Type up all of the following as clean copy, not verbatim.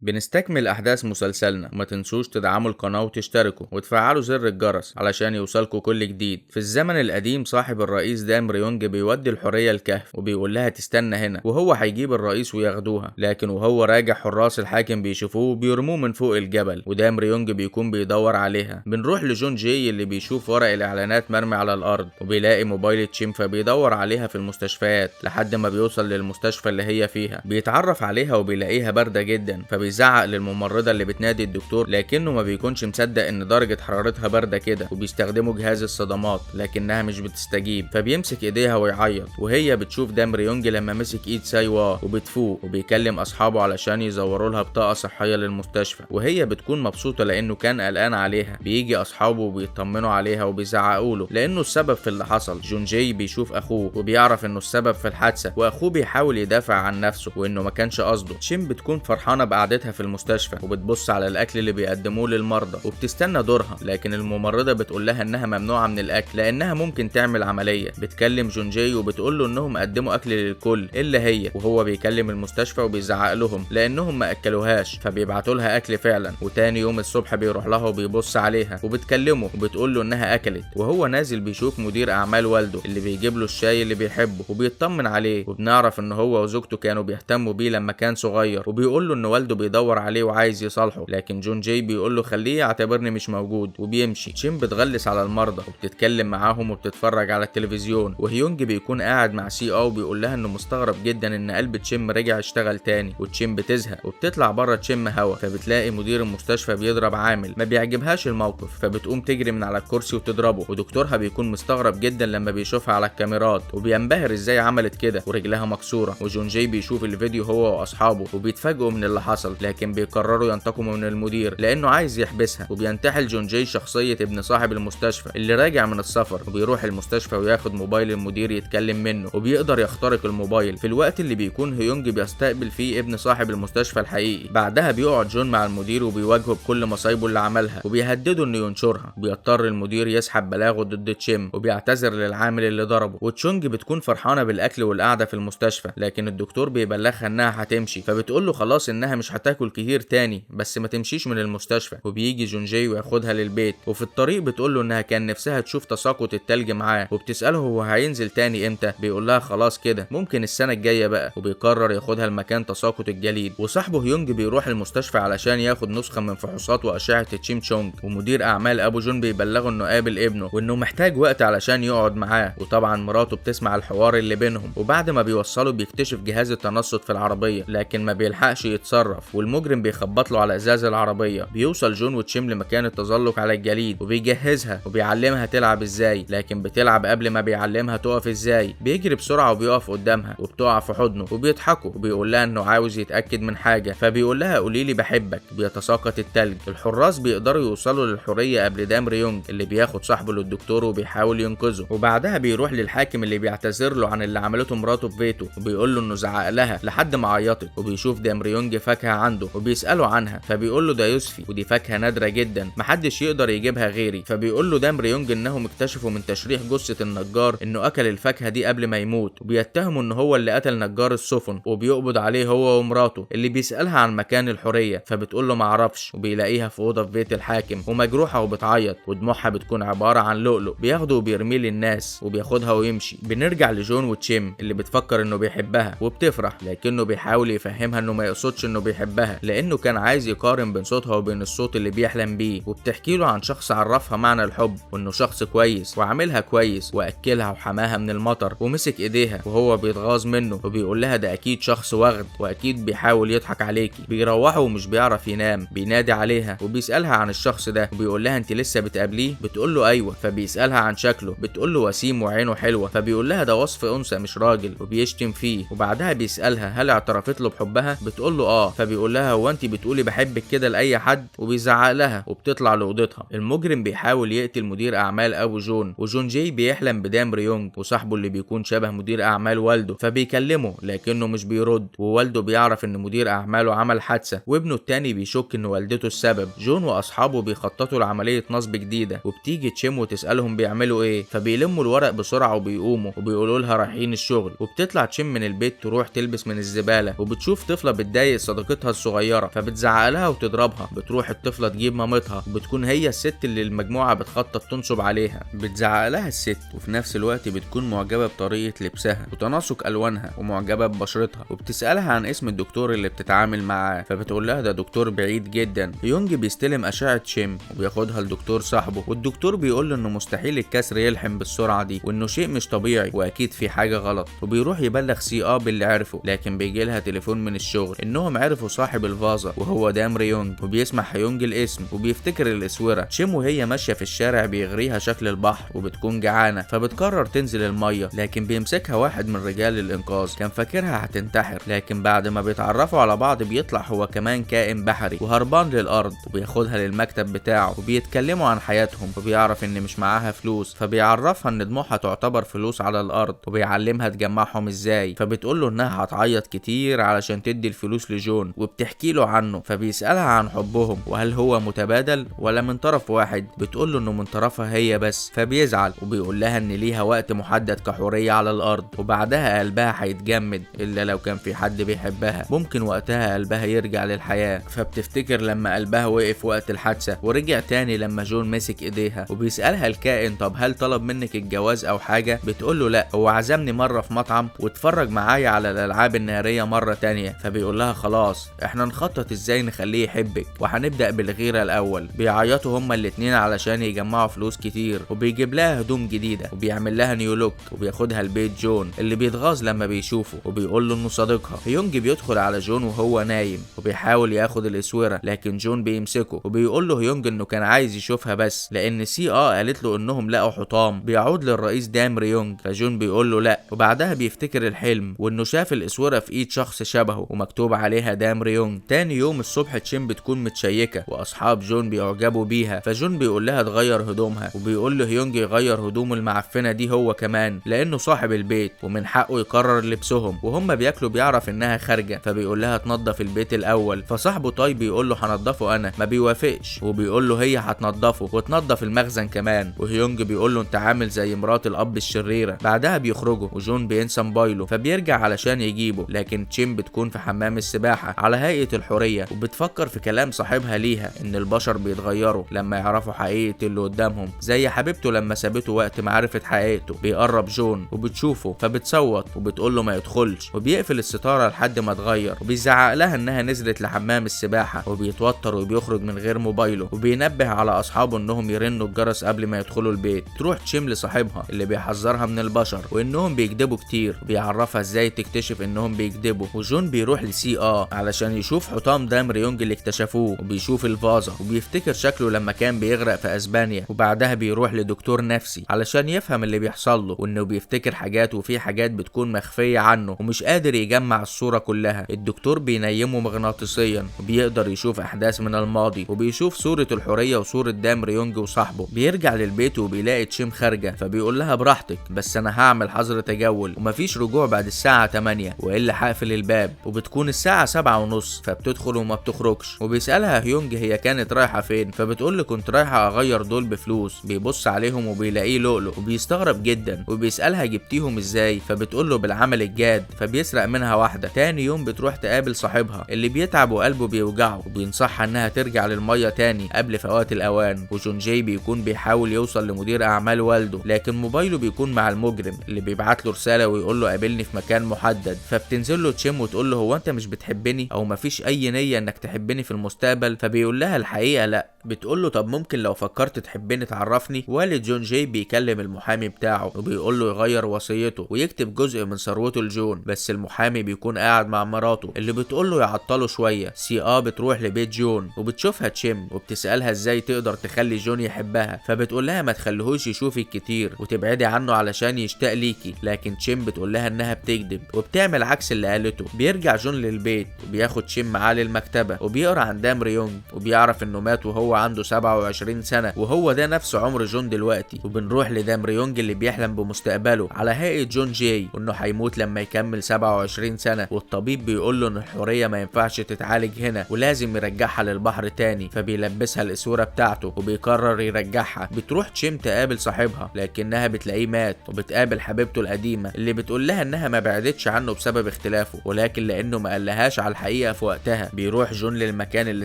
بنستكمل أحداث مسلسلنا، وما تنسوش تدعموا القناة وتشتركوا وتفعلوا زر الجرس علشان يوصلكوا كل جديد. في الزمن القديم صاحب الرئيس دام ريونج بيودي الحورية الكهف وبيقول لها تستنى هنا، وهو هيجيب الرئيس وياخدوها، لكن وهو راجع حراس الحاكم بيشوفوه وبيرموه من فوق الجبل، ودام ريونج بيكون بيدور عليها. بنروح لجون جاي اللي بيشوف ورق الإعلانات مرمي على الأرض، وبيلاقي موبايل تشيم فبيدور عليها في المستشفيات لحد ما بيوصل للمستشفى اللي هي فيها. بيتعرف عليها وبيلاقيها باردة جدا، فبيزعق للممرضة اللي بتنادي الدكتور، لكنه ما بيكونش مصدق ان درجة حرارتها باردة كده، وبيستخدموا جهاز الصدمات لكنها مش بتستجيب، فبيمسك ايديها ويعيط. وهي بتشوف دام ريونج لما مسك ايد سايوا وبتفوق، وبيكلم اصحابه علشان يزوروا لها بطاقة صحية للمستشفى، وهي بتكون مبسوطة لانه كان قلقان عليها. بيجي اصحابه وبيطمنوا عليها وبيزعقوا له لانه السبب في اللي حصل. جون جاي بيشوف اخوه وبيعرف انه السبب في الحادثة، واخوه بيحاول يدافع عن نفسه وانه ما كانش قصده. شين بتكون فرحانة بقعدتها في المستشفى وبتبص على الاكل اللي بيقدموه للمرضى وبتستنى دورها، لكن الممرضة بتقول لها انها ممنوعة من الاكل لانها ممكن تعمل عملية. بتكلم جون جاي وبتقول له انهم قدموا اكل للكل الا هي، وهو بيكلم المستشفى وبيزعق لهم لانهم ما اكلوهاش، فبيبعتوا لها اكل فعلا. وتاني يوم الصبح بيروح لها وبيبص عليها وبتكلمه وبتقول له انها اكلت، وهو نازل بيشوف مدير اعمال والده اللي بيجيب له الشاي اللي بيحبه وبيطمن عليه، وبنعرف ان هو وزوجته كانوا بيهتموا بيه لما كان صغير، وبيقول له ان والده بيدور عليه وعايز يصالحه، لكن جون جاي بيقول له خليه يعتبرني مش موجود وبيمشي. شين بتغلس على المرضى وبتتكلم معاهم وبتتفرج على التلفزيون، وهيونج بيكون قاعد مع سي او وبيقول لها انه مستغرب جدا ان قلب تشيم رجع اشتغل تاني. وتشيم بتزهق وبتطلع بره تشم هوا، فبتلاقي مدير المستشفى بيضرب عامل ما بيعجبهاش الموقف، فبتقوم تجري من على الكرسي وتضربه. ودكتورها بيكون مستغرب جدا لما بيشوفها على الكاميرات وبينبهر ازاي عملت كده ورجلها مكسوره. وجون جاي بيشوف الفيديو هو واصحابه وبيتفاجئوا من اللي حصل، لكن بيقرروا ينتقموا من المدير لانه عايز يحبسها. وبينتحل جون جاي شخصيه ابن صاحب المستشفى اللي راجع من السفر، وبيروح المستشفى وياخد موبايل المدير يتكلم منه، وبيقدر يخترق الموبايل في الوقت اللي بيكون هيونج بيستقبل فيه ابن صاحب المستشفى الحقيقي. بعدها بيقعد جون مع المدير وبيواجهه بكل مصايبه اللي عملها وبيهدده انه ينشرها. بيضطر المدير يسحب بلاغه ضد تشيم وبيعتذر للعامل اللي ضربه. وتشونج بتكون فرحانه بالاكل والقعده في المستشفى، لكن الدكتور بيبلغها انها هتمشي، فبتقول له خلاص انها مش هتاكل كتير تاني بس ما تمشيش من المستشفى. وبيجي جون جاي وياخدها للبيت، وفي الطريق بتقول له انها كان نفسها تشوف تساقط التلج معاه، وبتساله هو هينزل تاني امتى. بيقول لها خلاص كده ممكن السنه الجايه بقى، وبيقرر ياخدها لمكان تساقط الجليد. وصاحبه هيونج بيروح المستشفى علشان ياخد نسخه من فحوصات واشعه تشيم تشونج، ومدير اعمال ابو جون بيبلغه انه قابل ابنه وانه محتاج وقت علشان يقعد معاه. وطبعا مراته بتسمع الحوار اللي بينهم، وبعد ما بيوصلوا بيكتشف جهاز التنصت في العربيه لكن ما بيلحقش يتصرف، والمجرم بيخبط له على ازاز العربيه. بيوصل جون وتشيم لمكان التزلق على الجليد وبيجهزها وبيعلمها تلعب ازاي، لكن بتلعب قبل ما بيعلمها تقف ازاي. بيجري بسرعه وبيقف قدامها وبتقع في حضنه وبيضحكوا، وبيقول لها انه عاوز يتاكد من حاجه، فبيقول لها قولي لي بحبك. بيتساقط التلج. الحراس بيقدروا يوصلوا للحريه قبل دام ريونج اللي بياخد صاحبه للدكتور وبيحاول ينقذه. وبعدها بيروح للحاكم اللي بيعتذر له عن اللي عملته مراته في بيته، وبيقول له انه زعق لها لحد ما عيطت. وبيشوف دام ريونج فاكهه عنده وبيساله عنها، فبيقول له ده يوسفي ودي فاكهه نادره جدا محدش يقدر يجيبها غيري. فبيقول له دام ريونج انهم اكتشفوا من تشريح جثه النجار انه اكل الفاكهه دي قبل ما يموت، وبيتهموا ان هو اللي قتل نجار السفن، وبيقبض عليه هو ومراته اللي بيسالها عن مكان الحريه، فبتقول له معرفش. وبيلاقيها في اوضه في بيت الحاكم ومجروحه وبتعيط، ودموعها بتكون عباره عن لؤلؤ بياخده وبيرميه للناس وبياخدها ويمشي. بنرجع لجون وتشيم اللي بتفكر انه بيحبها وبتفرح، لكنه بيحاول يفهمها انه ما يقصدش انه بيحبها لانه كان عايز يقارن بين صوتها وبين الصوت اللي بيحلم بيه. وبتحكي له عن شخص عرفها معنى الحب وانه شخص كويس وعاملها كويس واكلها وحماها من المطر ومسك ايديها وهو بيتغاظ منه، وبيقول لها ده اكيد شخص واخد واكيد بيحاول يضحك عليكي. بيروحوا ومش بيعرف ينام، بينادي عليها وبيسالها عن الشخص ده، وبيقول لها انت لسه بتقابليه؟ بتقول له ايوه. فبيسالها عن شكله، بتقول له وسيم وعينه حلوه، فبيقول لها ده وصف انثى مش راجل، وبيشتم فيه. وبعدها بيسالها هل اعترفت له بحبها؟ بتقول له اه. فبيقول لها هو انت بتقولي بحبك كده لاي حد؟ وبيزعق لها وبتطلع لاوضتها. المجرم بيحاول يقتل مدير اعمال ابو جون، وجون جاي بيحلم بدام ريونج وصاحبه اللي بيكون شبه مدير اعمال والده، فبيكلمه لكنه مش بيرد. ووالده بيعرف ان مدير اعماله عمل حادثه، وابنه التاني بيشك ان والدته السبب. جون واصحابه بيخططوا لعمليه نصب جديده، وبتيجي تشيم وتسالهم بيعملوا ايه، فبيلموا الورق بسرعه وبيقوموا وبيقولوا لها رايحين الشغل. وبتطلع تشيم من البيت تروح تلبس من الزباله، وبتشوف طفله بتضايق صديقتها الصغيرة، فبتزعق لها وتضربها. بتروح الطفلة تجيب مامتها، وبتكون هي الست اللي المجموعة بتخطط تنصب عليها. بتزعق لها الست، وفي نفس الوقت بتكون معجبة بطريقة لبسها وتناسق ألوانها، ومعجبة ببشرتها، وبتسألها عن اسم الدكتور اللي بتتعامل معاه، فبتقول لها ده دكتور بعيد جدا. يونج بيستلم أشعة تشيم وبياخدها لدكتور صاحبه، والدكتور بيقول له انه مستحيل الكسر يلحم بالسرعة دي، وانه شيء مش طبيعي واكيد في حاجة غلط. وبيروح يبلغ سي باللي عرفه، لكن بيجي لها تليفون من الشغل انهم عرفوا صاحب الفازة وهو دام ريونج، وبيسمع هيونج الاسم وبيفتكر الاسورة. تشيم وهي ماشية في الشارع بيغريها شكل البحر، وبتكون جعانة فبتقرر تنزل المية، لكن بيمسكها واحد من رجال الانقاذ كان فاكرها هتنتحر، لكن بعد ما بيتعرفوا على بعض بيطلع هو كمان كائن بحري وهربان للارض، وبياخدها للمكتب بتاعه وبيتكلموا عن حياتهم، وبيعرف ان مش معاها فلوس، فبيعرفها ان دموعها تعتبر فلوس على الارض، وبيعلمها تجمعهم ازاي. فبتقول له انها هتعيط كتير علشان تدي الفلوس لجون، وبتحكي له عنه، فبيسألها عن حبهم وهل هو متبادل ولا من طرف واحد. بتقول له انه من طرفها هي بس، فبيزعل وبيقول لها ان ليها وقت محدد كحورية على الارض، وبعدها قلبها هيتجمد الا لو كان في حد بيحبها، ممكن وقتها قلبها يرجع للحياة. فبتفتكر لما قلبها وقف وقت الحادثة ورجع تاني لما جون مسك ايديها. وبيسألها الكائن طب هل طلب منك الجواز او حاجة؟ بتقول له لا، هو عزمني مرة في مطعم واتفرج معايا على الالعاب النارية مرة تانية. فبيقول لها خلاص احنا نخطط ازاي نخليه يحبك، وهنبدأ بالغيرة الاول. بيعيطوا هما الاتنين علشان يجمعوا فلوس كتير، وبيجيب لها هدوم جديدة وبيعمل لها نيو لوك، وبياخدها لبيت جون اللي بيتغاظ لما بيشوفه، وبيقول له انه صديقها. يونج بيدخل على جون وهو نايم وبيحاول ياخد الاسورة، لكن جون بيمسكه وبيقول له يونج انه كان عايز يشوفها بس لان سي قالت له انهم لقوا حطام. بيعود للرئيس دام ريونج، فجون بيقول له لا، وبعدها بيفتكر الحلم وانه شاف الاسورة في ايد شخص شبهه ومكتوب عليها دام ريونج. تاني يوم الصبح تشيم بتكون متشيكة واصحاب جون بيعجبوا بيها، فجون بيقول لها تغير هدومها، وبيقول له يونج يغير هدومه المعفنة دي هو كمان لانه صاحب البيت ومن حقه يقرر لبسهم. وهم بياكلوا بيعرف انها خارجة، فبيقول لها تنظف البيت الاول. فصاحبه طاي بيقول له هنضفه انا، ما بيوافقش، وبيقول له هي هتنضفه وتنضف المخزن كمان. وهيونج بيقول له انت عامل زي مرات الاب الشريرة. بعدها بيخرجوا وجون بينسى موبايله، فبيرجع علشان يجيبه، لكن تشيم بتكون في حمام السباحة على هيئة الحورية، وبتفكر في كلام صاحبها ليها ان البشر بيتغيروا لما يعرفوا حقيقة اللي قدامهم، زي حبيبته لما سابته وقت ما عرفت حقيقته. بيقرب جون وبتشوفه فبتصوت وبتقول له ما يدخلش، وبيقفل الستارة لحد ما اتغير، وبيزعق لها انها نزلت لحمام السباحة، وبيتوتر وبيخرج من غير موبايله، وبينبه على اصحابه انهم يرنوا الجرس قبل ما يدخلوا البيت. تروح تشيم لصاحبها اللي بيحذرها من البشر وانهم بيكذبوا كتير، وبيعرفها ازاي تكتشف انهم بيكذبوا. وجون بيروح لسي علشان يشوف حطام دام ريونج اللي اكتشفوه، وبيشوف الفازة وبيفتكر شكله لما كان بيغرق في اسبانيا. وبعدها بيروح لدكتور نفسي علشان يفهم اللي بيحصل له، وانه بيفتكر حاجات وفي حاجات بتكون مخفية عنه ومش قادر يجمع الصورة كلها. الدكتور بينيمه مغناطيسيا وبيقدر يشوف احداث من الماضي، وبيشوف صورة الحورية وصورة دام ريونج وصاحبه. بيرجع للبيت وبيلاقي تشيم خارجة، فبيقول لها براحتك بس انا هعمل حظر تجول ومفيش رجوع بعد الساعة 8 والا هقفل الباب. وبتكون الساعة 7:30، فبتدخل وما بتخرجش. وبيسألها هيونج هي كانت رايحة فين، فبتقول له كنت رايحة اغير دول بفلوس. بيبص عليهم وبيلاقيه لؤلؤ وبيستغرب جدا، وبيسألها جبتيهم ازاي، فبتقول له بالعمل الجاد، فبيسرق منها واحدة. تاني يوم بتروح تقابل صاحبها اللي بيتعب وقلبه بيوجعه، وبينصحها انها ترجع للمية تاني قبل فوات الاوان. وجون جاي بيكون بيحاول يوصل لمدير اعمال والده، لكن موبايله بيكون مع المجرم اللي بيبعت له رسالة ويقول له قابلني في مكان محدد. فبتنزل له تشيم وتقول له هو انت مش بتحبني او مفيش اي نية انك تحبني في المستقبل؟ فبيقول لها الحقيقة لا. بتقول له طب ممكن لو فكرت تحبني تعرفني. والد جون جاي بيكلم المحامي بتاعه وبيقول له يغير وصيته ويكتب جزء من ثروته لجون، بس المحامي بيكون قاعد مع مراته اللي بتقول له يعطله شويه. سي بتروح لبيت جون وبتشوفها تشيم وبتسالها ازاي تقدر تخلي جون يحبها، فبتقول لها ما تخليهوش يشوفك كتير وتبعدي عنه علشان يشتاق ليكي، لكن تشيم بتقول لها انها بتكذب وبتعمل عكس اللي قالته. بيرجع جون للبيت وبياخد تشيم معاه للمكتبه وبيقرا عن دام ريونج، وبيعرف انه مات وهو عنده 27 سنة، وهو ده نفس عمر جون دلوقتي. وبنروح لدام ريونج اللي بيحلم بمستقبله على هيئة جون جاي، وانه هيموت لما يكمل 27 سنة، والطبيب بيقول له ان الحورية ما ينفعش تتعالج هنا ولازم يرجعها للبحر تاني، فبيلبسها الاسورة بتاعته وبيقرر يرجعها. بتروح تشيم تقابل صاحبها لكنها بتلاقيه مات، وبتقابل حبيبته القديمة اللي بتقول لها انها ما بعدتش عنه بسبب اختلافه، ولكن لانه ما قالهاش على الحقيقة في وقتها. بيروح جون للمكان اللي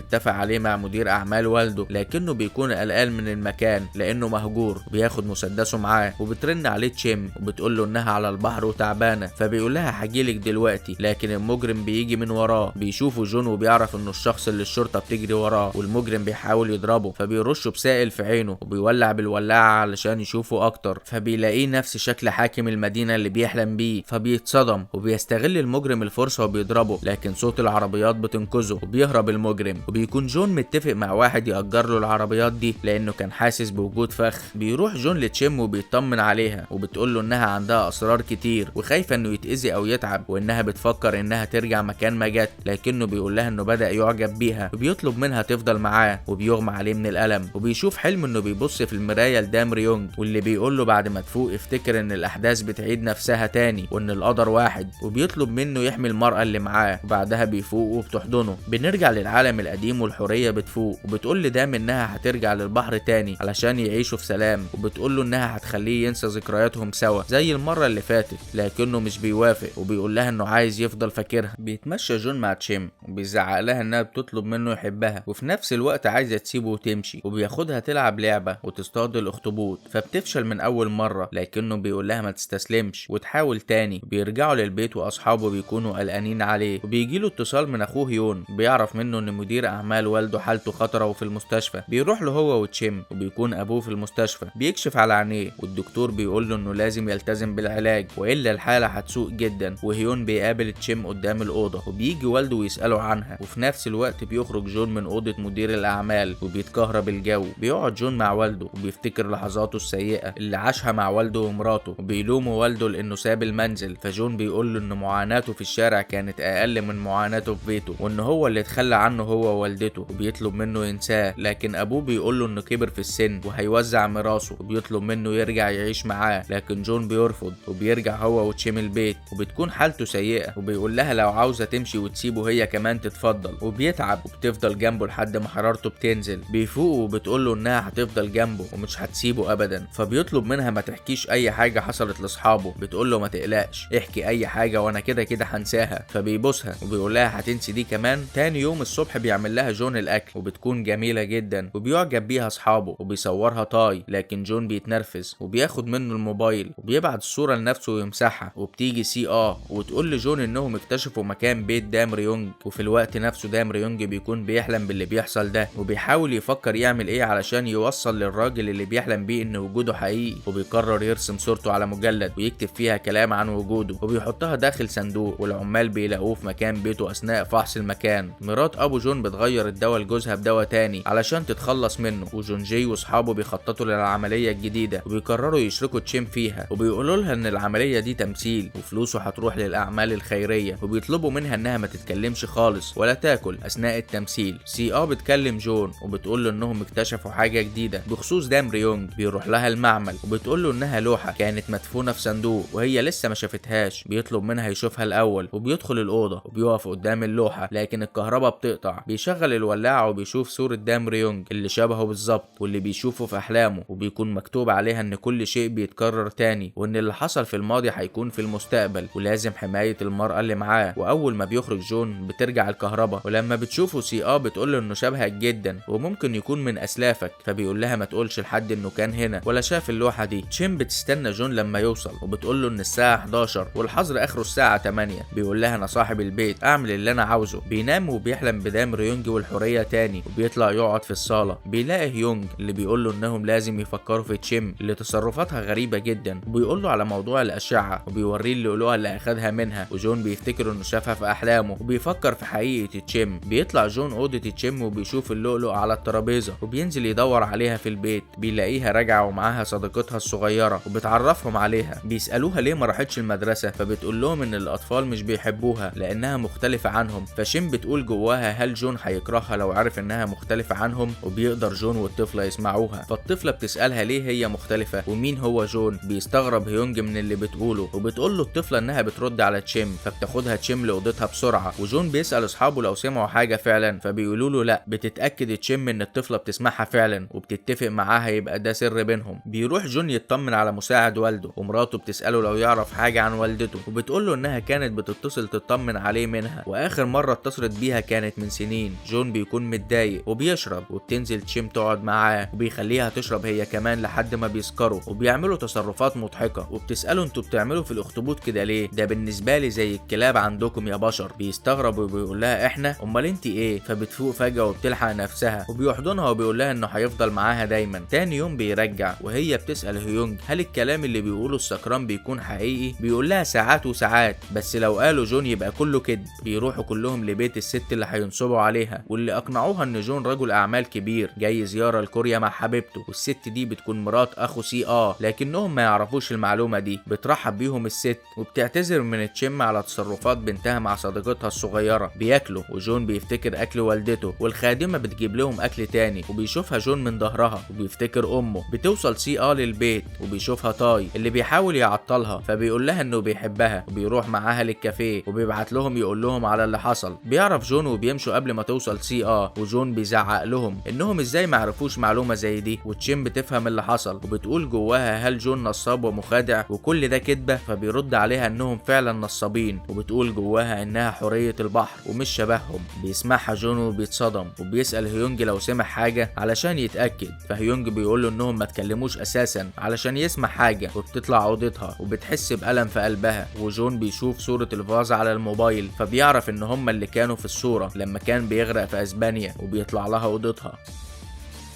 اتفق عليه مع مدير اعمال والده، لكنه بيكون قلقان من المكان لانه مهجور، وبياخد مسدسه معاه. وبترن عليه تشيم وبتقول له انها على البحر وتعبانة، فبيقول لها هجيلك دلوقتي، لكن المجرم بيجي من وراه. بيشوفه جون وبيعرف انه الشخص اللي الشرطة بتجري وراه، والمجرم بيحاول يضربه، فبيرشه بسائل في عينه وبيولع بالولاعة علشان يشوفه اكتر، فبيلاقيه نفس شكل حاكم المدينة اللي بيحلم بيه، فبيتصدم وبيستغل المجرم الفرصة وبيضربه، لكن صوت العربيات بتنقذه وبيهرب المجرم. وبيكون جون متفق مع واحد يأجر له العربيات دي لانه كان حاسس بوجود فخ. بيروح جون لتشيم وبيطمن عليها، وبتقول له انها عندها اسرار كتير وخايفة انه يتأذي او يتعب، وانها بتفكر انها ترجع مكان ما جت، لكنه بيقول لها انه بدأ يعجب بيها وبيطلب منها تفضل معاه، وبيغمى عليه من الألم. وبيشوف حلم انه بيبص في المراية لدام ريونج، واللي بيقول له بعد ما تفوق افتكر ان الاحداث بتعيد نفسها تاني وان القدر واحد، وبيطلب منه يحمي المرأة اللي معاه، وبعدها بيفوق وبتحضنه. بنرجع للعالم القديم والحورية بتفوق وبتقول لدام انها هترجع للبحر تاني علشان يعيشوا في سلام، وبتقول له انها هتخليه ينسى ذكرياتهم سوا زي المرة اللي فاتت، لكنه مش بيوافق وبيقول لها انه عايز يفضل فاكرها. بيتمشى جون مع تشيم وبيزعق لها انها بتطلب منه يحبها، وفي نفس الوقت عايزة تسيبه وتمشي، وبياخدها تلعب لعبة وتصطاد الاخطبوط، فبتفشل من اول مرة، لكنه بيقول لها ما تستسلمش وتحاول تاني. بيرجعوا للبيت واصحابه بيكونوا قلقانين عليه، وبيجيله اتصال من اخوه هيون بيعرف منه ان مدير اعمال والده حالته خطرة وفي المستشفى. بيروح له هو وتشيم، وبيكون ابوه في المستشفى بيكشف على عينيه، والدكتور بيقول له انه لازم يلتزم بالعلاج والا الحالة هتسوء جدا. وهيون بيقابل تشيم قدام الاوضة، وبيجي والده ويسأله عنها، وفي نفس الوقت بيخرج جون من اوضة مدير الاعمال وبيتكهرب الجو. بيقعد جون مع والده وبيفتكر لحظاته السيئة اللي عاشها مع والده ومراته، وبيلوموا والده لانه ساب المنزل، فجون بيقول له ان معاناته في الشارع كانت اقل من معاناته في بيته، وان هو اللي اتخلى عنه هو ووالدته، وبيطلب منه ينساه، لكن ابوه بيقول له انه كبر في السن وهيوزع ميراثه، وبيطلب منه يرجع يعيش معاه، لكن جون بيرفض. وبيرجع هو وتشيم البيت وبتكون حالته سيئة، وبيقول لها لو عاوزة تمشي وتسيبه هي كمان تتفضل، وبيتعب وبتفضل جنبه لحد ما حرارته بتنزل. بيفوق وبتقول له انها هتفضل جنبه ومش هتسيبه ابدا، فبيطلب منها ما تحكيش اي حاجة حصلت لاصحابه. بتقول له ما تقلقش، احكي اي حاجة وانا كده كده هنساها، فبيبوسها وبيقول لها هتنسي دي كمان. تاني يوم الصبح بيعمل لها جون الاكل وبتكون جميلة جدا، وبيعجب بيها اصحابه وبيصورها طاي، لكن جون بيتنرفز وبياخد منه الموبايل وبيبعت الصورة لنفسه ويمسحها. وبتيجي سي وتقول لجون انهم اكتشفوا مكان بيت دام ريونج، وفي الوقت نفسه دام ريونج بيكون بيحلم باللي بيحصل ده، وبيحاول يفكر يعمل ايه علشان يوصل للراجل اللي بيحلم بيه ان وجوده حقيقي. وبيقرر يرسم صورته على مجلد ويكتب فيها كلام عن وجوده، وبيحطها داخل صندوق، والعمال بيلاقوه في مكان بيته اثناء فحص المكان. مرات ابو جون بتغير الدواء لجوزها بدواء تاني علشان تتخلص منه، وجون جاي واصحابه بيخططوا للعملية الجديدة وبيقرروا يشركوا تشيم فيها، وبيقولوا لها ان العملية دي تمثيل وفلوسه هتروح للاعمال الخيرية، وبيطلبوا منها انها ما تتكلمش خالص ولا تاكل اثناء التمثيل. سي بتكلم جون وبتقول له انهم اكتشفوا حاجة جديدة بخصوص دام ريونج. بيروح لها المعمل وبتقول له انها لوحة كانت مدفونة في صندوق وهي لسه ما شافتهاش. بيطلب منها يشوفها الاول، وبيدخل الاوضة وبيقف قدام اللوحة، لكن الكهرباء بتقطع. بيشغل الولاعة وبيشوف صورة دام ريونج اللي شبهه بالظبط واللي بيشوفه في احلامه، وبيكون مكتوب عليها ان كل شيء بيتكرر تاني، وان اللي حصل في الماضي هيكون في المستقبل، ولازم حماية المرأة اللي معاه. واول ما بيخرج جون بترجع الكهرباء، ولما بتشوفه سي بتقول له انه شبهك جدا وممكن يكون من اسلافك، فبيقول لها ما تقولش لحد انه كان هنا ولا شاف اللوحة دي. تشيم بتستنى جون لما يوصل وبتقول له ان الساعة 11 والحظر اخره الساعة 8. بيقول لها انا صاحب البيت اعمل اللي انا عاوزه. بينام وبيحلم بدام ريونج والحورية تاني، وبيطلع يقعد في الصالة. بيلاقي هيونج اللي بيقول له انهم لازم يفكروا في تشيم اللي تصرفاتها غريبة جدا، وبيقول له على موضوع الاشعة وبيوريه اللؤلؤة اللي اخدها منها، وجون بيفتكر انه شافها في احلامه وبيفكر في حقيقة تشيم. بيطلع جون اوضة تشيم وبيشوف اللؤلؤ على الترابيزة وبينزل يدور عليها في البيت. بيلاقيها راجعة ومعاها صديقتها الصغيرة وبتعرفهم عليها. بيسألوها ليه ما راحتش المدرسة، فبتقول لهم ان الاطفال مش بيحبوها لانها مختلفة عنهم. فشيم بتقول جواها هل جون هيكرهها لو عرف انها مختلفة عنهم وبيقدر جون والطفلة يسمعوها. فالطفلة بتسألها ليه هي مختلفة ومين هو جون. بيستغرب هيونج من اللي بتقوله وبتقول له الطفلة انها بترد على تشيم، فبتاخدها تشيم لأوضتها بسرعة. وجون بيسأل اصحابه لو سمعوا حاجة فعلا، فبيقولوا له لا. بتتأكد تشيم ان الطفلة بتسمعها فعلا وبتتفق معاها يبقى ده سر بينهم. بيروح جون يطمن على مساعد والده ومراته بتسأله لو يعرف حاجة عن والدته، وبتقول له انها كانت بتتصل تطمن عليه منها، واخر مرة اتصلت بيها كانت من سنين. جون بيكون متضايق وبيشرب، وبتنزل تشيم تقعد معاه وبيخليها تشرب هي كمان لحد ما بيسكروا، وبيعملوا تصرفات مضحكة. وبتسأله انتوا بتعملوا في الاخطبوط كده ليه؟ ده بالنسبة لي زي الكلاب عندكم يا بشر. بيستغرب وبيقول لها احنا؟ امال انت ايه؟ فبتفوق فجأة وبتلحق نفسها وبيحضنها وبيقول لها انه هيفضل معاها دايما. تاني يوم بيرجع وهي بتسأل هيونج هل الكلام اللي بيقوله السكران بيكون حقيقي؟ بيقول لها ساعات وساعات، بس لو قالوا جون يبقى كله كده. بيروحوا كلهم لبيت الست اللي هينصبوا عليها، واللي اقنعوها ان جون رجل اعمال كبير جاي زيارة لكوريا مع حبيبته، والست دي بتكون مرات اخو سي لكنهم ما يعرفوش المعلومة دي. بترحب بيهم الست وبتعتذر من تشيم على تصرفات بنتها مع صديقتها الصغيرة. بياكلوا وجون بيفتكر اكل والدته، والخادمة بتجيب لهم اكل تاني وبيشوفها جون من ظهرها وبيفتكر امه. بتوصل سي للبيت وبيشوفها تاي اللي بيحاول يعطلها، فبيقول لها انه بيحبها وبيروح معاها للكافيه وبيبعت لهم يقول لهم على اللي حصل. بيعرف جون وبيمشوا قبل ما توصل سي وجون بيزعق لهم انهم ازاي ما عرفوش معلومة زي دي. وتشيم بتفهم اللي حصل وبتقول جواها هل جون نصاب ومخادع وكل ده كدبة؟ فبيرد عليها انهم فعلا نصابين، وبتقول جواها انها حورية البحر ومش شبههم. بيسمعها جون وبيتصدم وبيسأل هيونج لو سمع حاجة علشان يتأكد، فهيونج بيقول له انهم ما تكلموش اساسا علشان يسمع حاجة. وبتطلع اوضتها وبتحس بألم في قلبها، وجون بيشوف صورة الفاز على الموبايل فبيعرف ان هم اللي كانوا في الصورة لما كان بيغرق في اسبانيا، وبيطلع لها اوضتها.